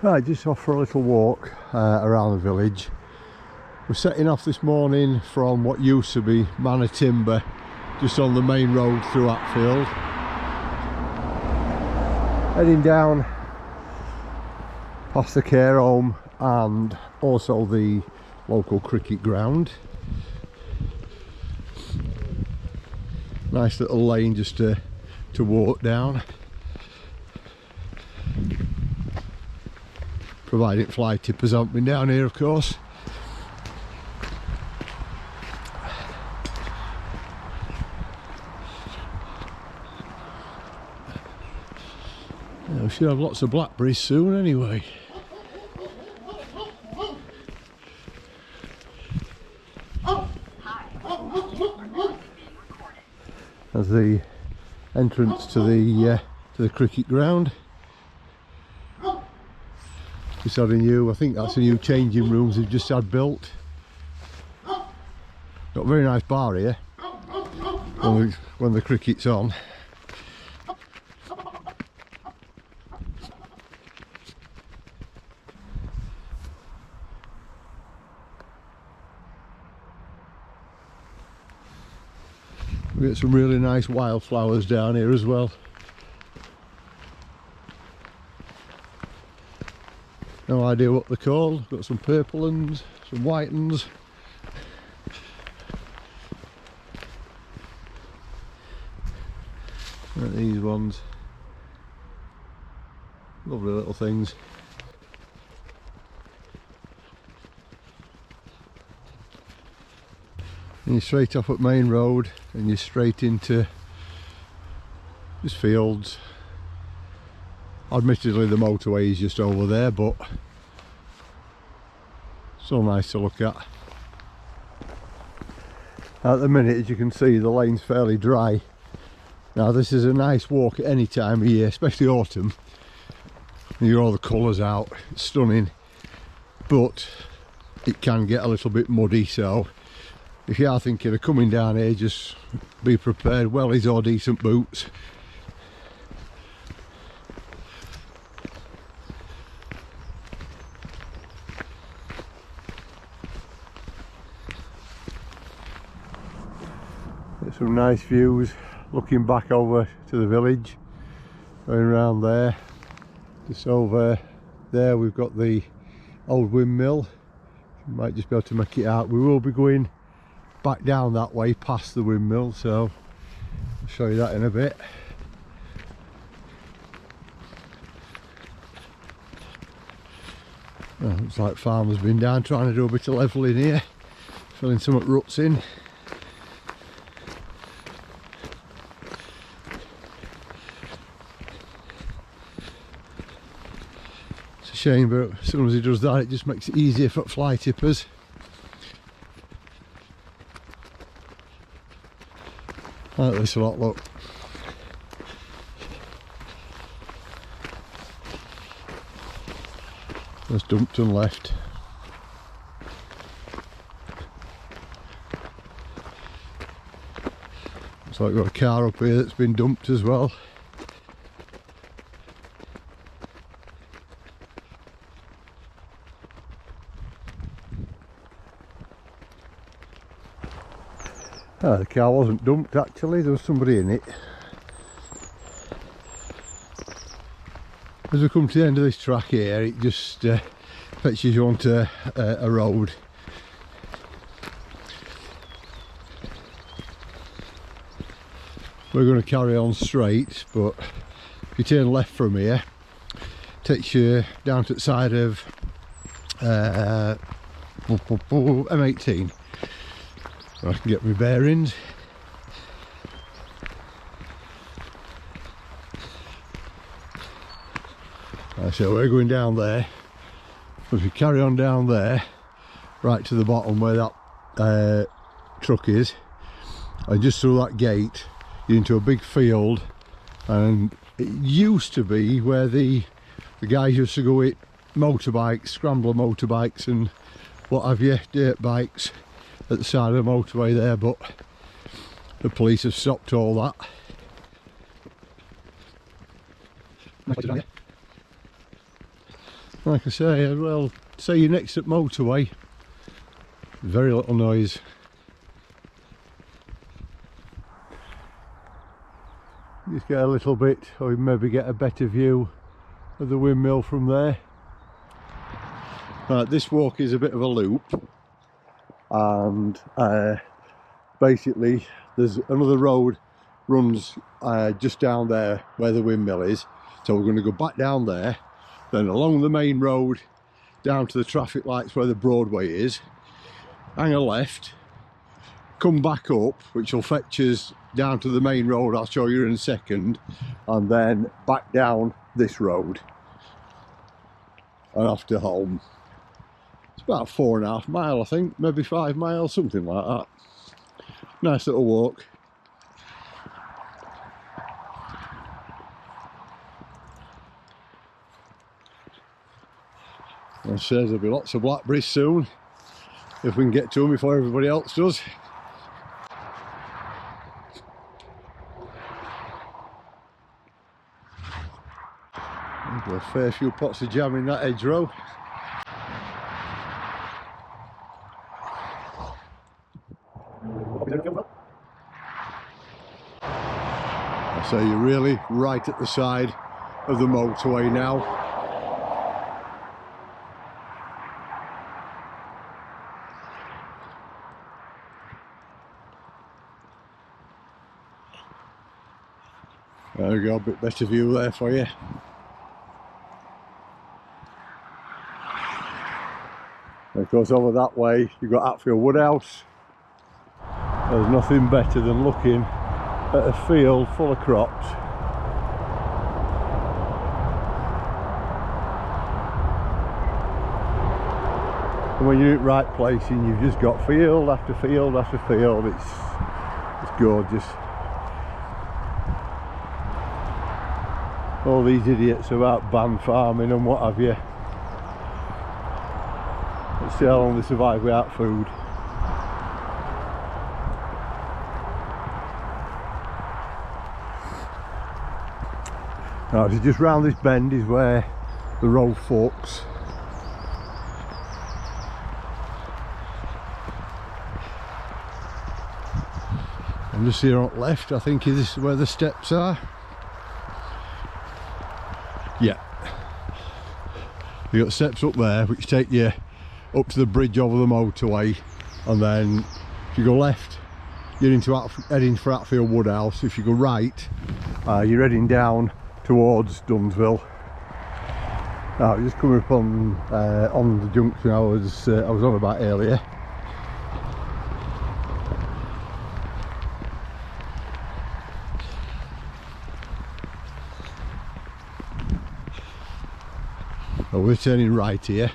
Right, just off for a little walk around the village. We're setting off this morning from what used to be Manor Timber, just on the main road through Hatfield. Heading down past the care home and also the local cricket ground. Nice little lane just to walk down. Providing fly tippers haven't been down here, of course. We should have lots of blackberries soon anyway. There's the entrance to the cricket ground. Just had a new, I think that's a new changing rooms they've just had built. Got a very nice bar here when the cricket's on. We get some really nice wildflowers down here as well. No idea what they're called. Got some purple ones, some white ones. And these ones. Lovely little things. And you're straight off at Main Road and you're straight into just fields. Admittedly the motorway is just over there, but so nice to look at. At the minute, as you can see, the lane's fairly dry. Now this is a nice walk at any time of year, especially autumn. You get all the colours out, it's stunning, but it can get a little bit muddy, so if you are thinking of coming down here, just be prepared, wellies or decent boots. Get some nice views looking back over to the village, going around there. Just over there we've got the old windmill. You might just be able to make it out. We will be going back down that way past the windmill, so I'll show you that in a bit. Oh, looks like farmer's been down trying to do a bit of levelling here, filling some ruts in. It's a shame, but as soon as he does that, it just makes it easier for fly tippers. I like this a lot, look. There's Dumpton left. Looks like we've got a car up here that's been dumped as well. Oh, the car wasn't dumped actually, there was somebody in it. As we come to the end of this track here, it just fetches you onto a road. We're going to carry on straight, but if you turn left from here, it takes you down to the side of M18. I can get my bearings. So we're going down there. If we carry on down there, right to the bottom where that truck is, and just through that gate, you're into a big field, and it used to be where the guys used to go with motorbikes, scrambler motorbikes and what have you, dirt bikes, at the side of the motorway there, but the police have stopped all that. Like I say, well, say you're next at motorway, very little noise. Just get a little bit, or maybe get a better view of the windmill from there. Right, this walk is a bit of a loop, and basically there's another road runs just down there where the windmill is, so we're going to go back down there, then along the main road down to the traffic lights where the Broadway is, hang a left, come back up, which will fetch us down to the main road I'll show you in a second, and then back down this road and off to home. It's about 4.5 miles, I think, maybe 5 miles, something like that. Nice little walk. And says there'll be lots of blackberries soon, if we can get to them before everybody else does. There's a fair few pots of jam in that hedgerow. So you're really right at the side of the motorway now. There we go, a bit better view there for you. And of course over that way you've got Hatfield Woodhouse. There's nothing better than looking at a field full of crops. And when you're in the right place and you've just got field after field after field, it's gorgeous. All these idiots about ban farming and what have you. Let's see how long they survive without food. Now, so just round this bend is where the road forks. And just here on the left, I think this is where the steps are. Yeah, you got steps up there which take you up to the bridge over the motorway, and then if you go left you're heading for Hatfield Woodhouse. If you go right you're heading down towards Dunsville. Now just coming up on the junction I was on about earlier. We're turning right here,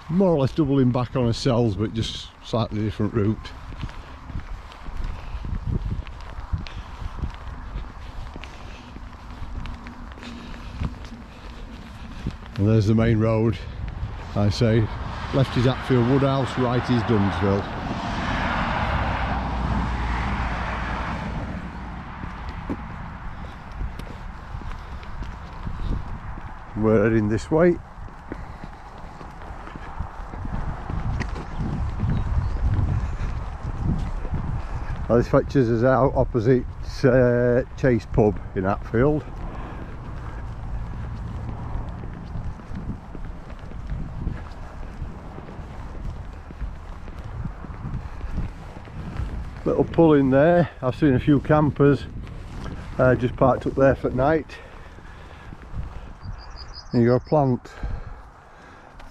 more or less doubling back on ourselves, but just slightly different route. And there's the main road. I say left is Hatfield Woodhouse, right is Dunsville. We're heading this way. Now this fetches us out opposite Chase pub in Hatfield. Little pull in there. I've seen a few campers just parked up there for night. And you got a plant.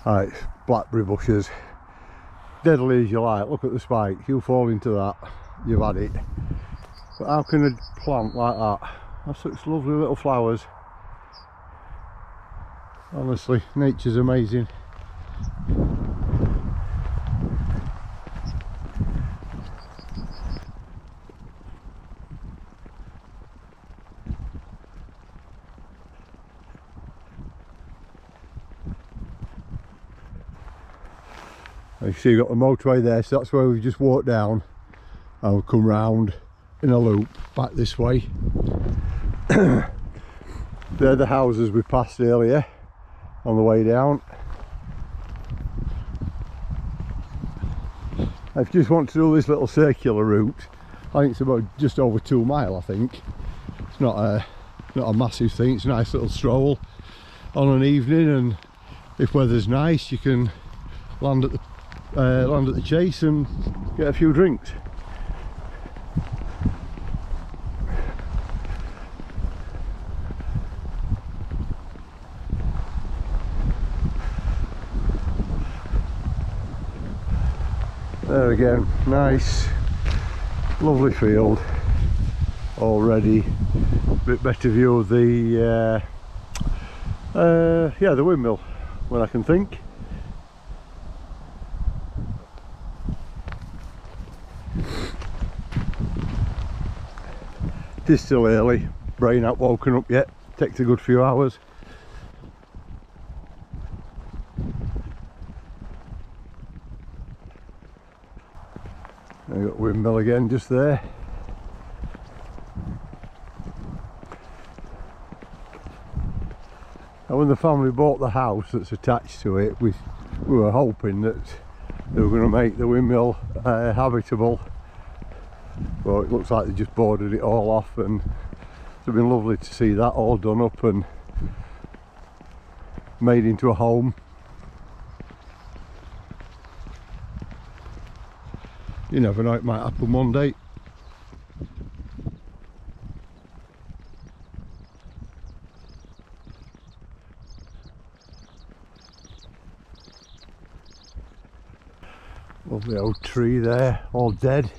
Right, blackberry bushes. Deadly as you like, look at the spike. You fall into that, you've had it. But how can a plant like that have such lovely little flowers? Honestly, nature's amazing. You see you've got the motorway there, so that's where we've just walked down, and we'll come round in a loop back this way. They're the houses we passed earlier. on the way down. If you just want to do this little circular route, I think it's about just over 2 miles. I think it's not a massive thing. It's a nice little stroll on an evening, and if weather's nice, you can land at the Chase and get a few drinks. There again, nice, lovely field already. Bit better view of the yeah, the windmill when I can think. It is still early, brain not woken up yet, takes a good few hours. I've got windmill again just there. And when the family bought the house that's attached to it, we were hoping that they were going to make the windmill habitable. Well, it looks like they just boarded it all off, and it's been lovely to see that all done up and made into a home. You never know, it might happen one day. Lovely old tree there, all dead.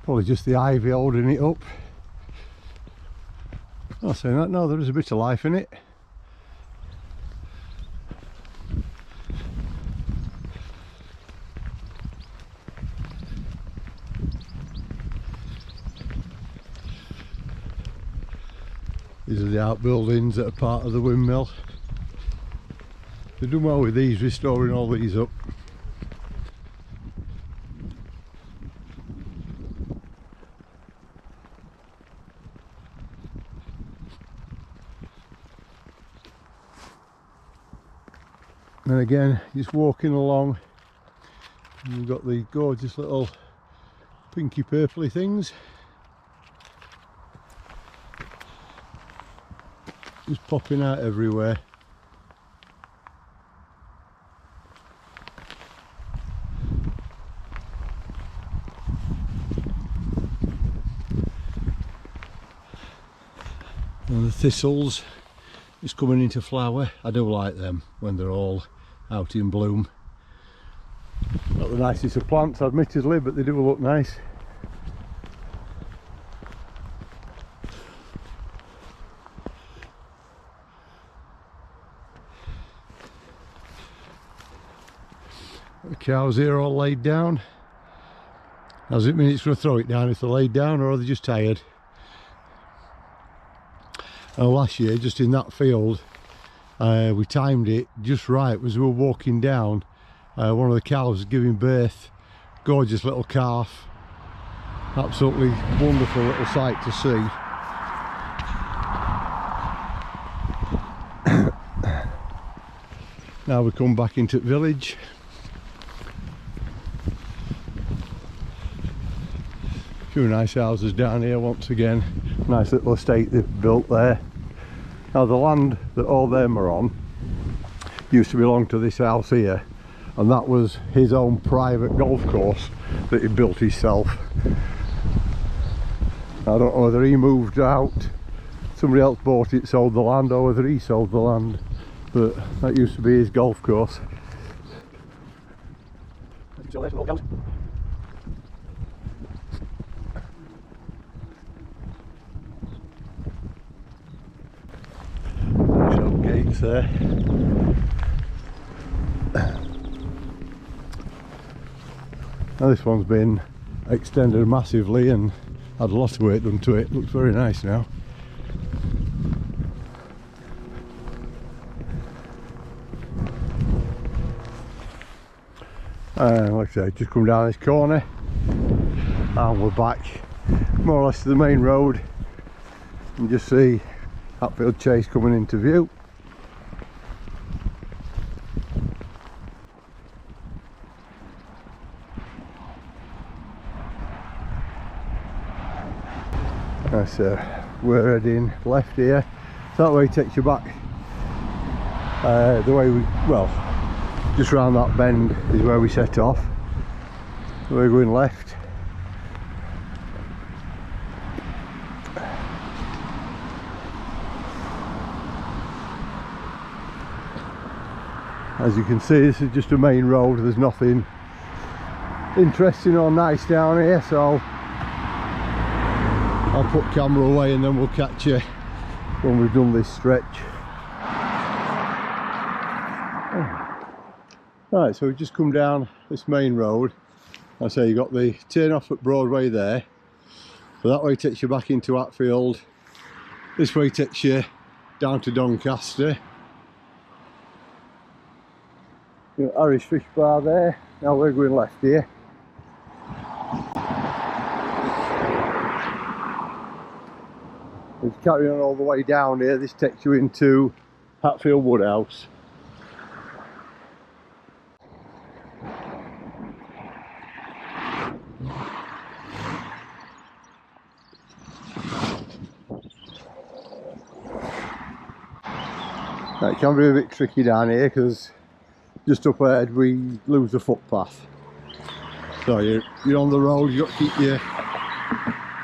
Probably just the ivy holding it up. I'm not saying that, no, there is a bit of life in it. These are the outbuildings that are part of the windmill. They've done well with these, restoring all these up. And again, just walking along, and you've got the gorgeous little pinky purpley things just popping out everywhere. And the thistles is coming into flower. I do like them when they're all out in bloom. Not the nicest of plants, admittedly, but they do look nice. The cows here are all laid down. Does it mean it's going to throw it down if they're laid down, or are they just tired? Last year, just in that field, we timed it just right as we were walking down. One of the cows was giving birth, gorgeous little calf, absolutely wonderful little sight to see. Now we come back into the village. A few nice houses down here once again. Nice little estate they've built there. Now the land that all them are on used to belong to this house here, and that was his own private golf course that he built himself. I don't know whether he moved out, somebody else bought it, sold the land, or whether he sold the land, but that used to be his golf course. Gates there. Now this one's been extended massively and had a lot of work done to it. Looks very nice now. Like I said, just come down this corner and we're back more or less to the main road, and just see Hatfield Chase coming into view. So we're heading left here. So that way takes you back the way we, well, just round that bend is where we set off. We're going left. As you can see, this is just a main road. There's nothing interesting or nice down here, so I'll put camera away and then we'll catch you when we've done this stretch. Right, so we've just come down this main road. I say you got the turn off at Broadway there, so that way takes you back into Hatfield. This way takes you down to Doncaster. You got Irish Fish Bar there. Now we're going left here. It's carrying on all the way down here. This takes you into Hatfield Woodhouse. Now, it can be a bit tricky down here because just up ahead we lose the footpath. So you're on the road, you've got to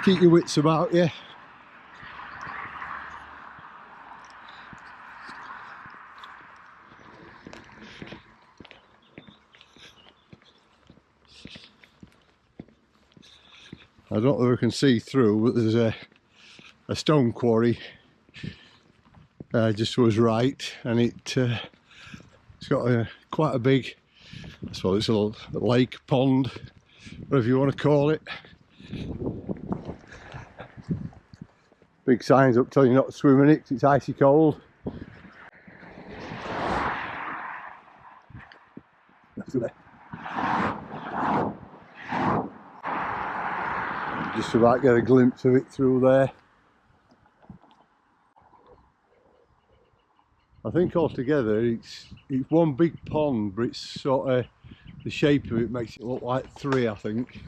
keep your wits about you. I don't know if we can see through, but there's a stone quarry just to us right, and it's got quite a big, I suppose it's a lake, pond, whatever you want to call it. Big signs up telling you not to swim in it because it's icy cold. Just about get a glimpse of it through there. I think altogether it's one big pond, but it's sort of, the shape of it makes it look like three, I think.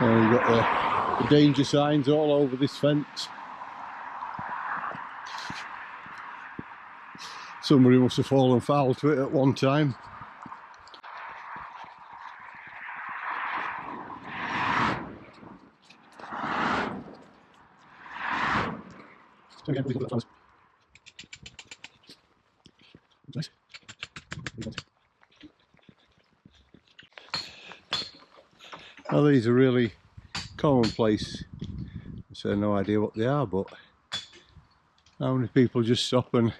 You've got the danger signs all over this fence. Somebody must have fallen foul to it at one time. Now these are really commonplace. So I have no idea what they are, but how many people just stop and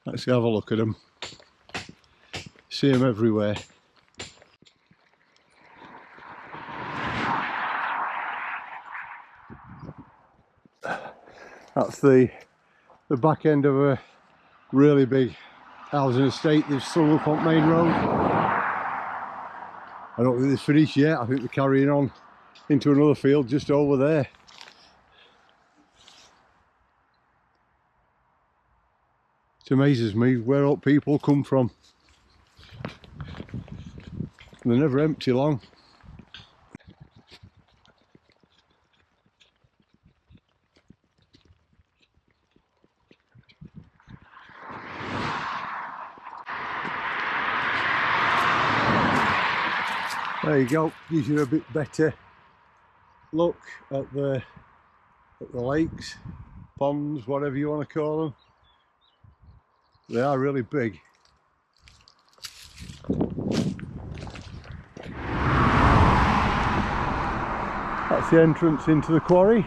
let's have a look at them. See them everywhere. That's the back end of a really big housing estate that's still up on Main Road. I don't think they're finished yet. I think they're carrying on into another field just over there. It amazes me where all people come from. They're never empty long. There you go, gives you a bit better look at the lakes, ponds, whatever you want to call them. They are really big. That's the entrance into the quarry.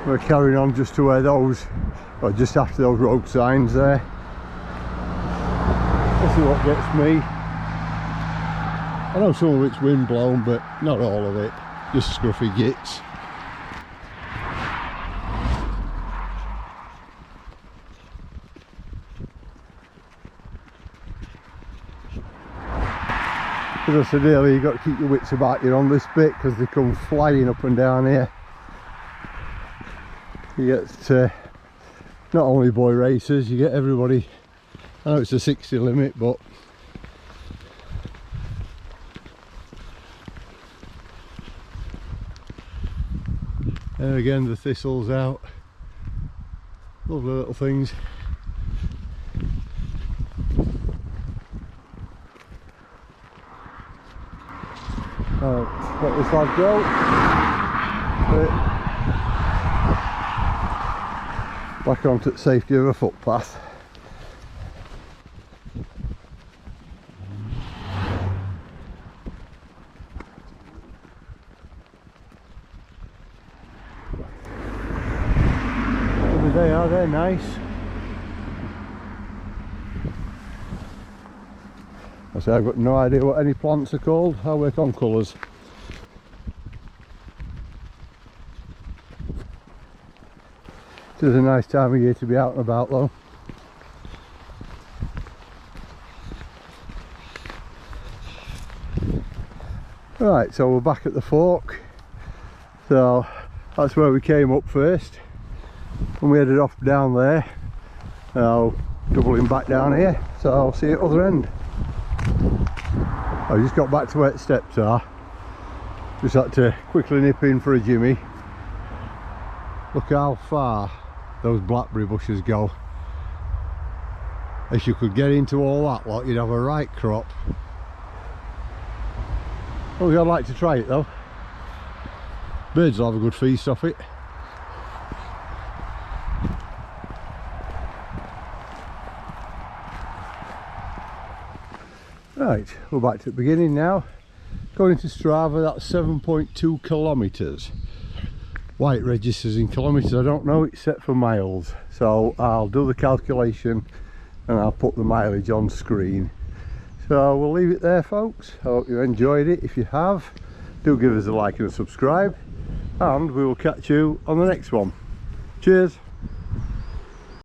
We're carrying on just to where those, or just after those road signs there. This is what gets me. I know some of it's wind blown, but not all of it. Just scruffy gits. As I said earlier, you've got to keep your wits about you on this bit because they come flying up and down here. You get not only boy racers, you get everybody. I know it's a 60 limit, but there again, the thistles out. Lovely little things. Right, let this lad go. Back onto the safety of a footpath. They are, they're nice. I say I've got no idea what any plants are called. I work on colours. It is a nice time of year to be out and about though. Right, so we're back at the fork. So that's where we came up first. And we headed off down there. Now doubling back down here, so I'll see you at the other end. I just got back to where the steps are. Just had to quickly nip in for a jimmy. Look how far those blackberry bushes go. If you could get into all that lot, you'd have a right crop. Oh, I'd like to try it though. Birds will have a good feast off it. Right, we're back to the beginning now. According to Strava, that's 7.2 kilometres. Why it registers in kilometres, I don't know, it's set for miles. So I'll do the calculation and I'll put the mileage on screen. So we'll leave it there, folks. I hope you enjoyed it. If you have, do give us a like and a subscribe. And we will catch you on the next one. Cheers.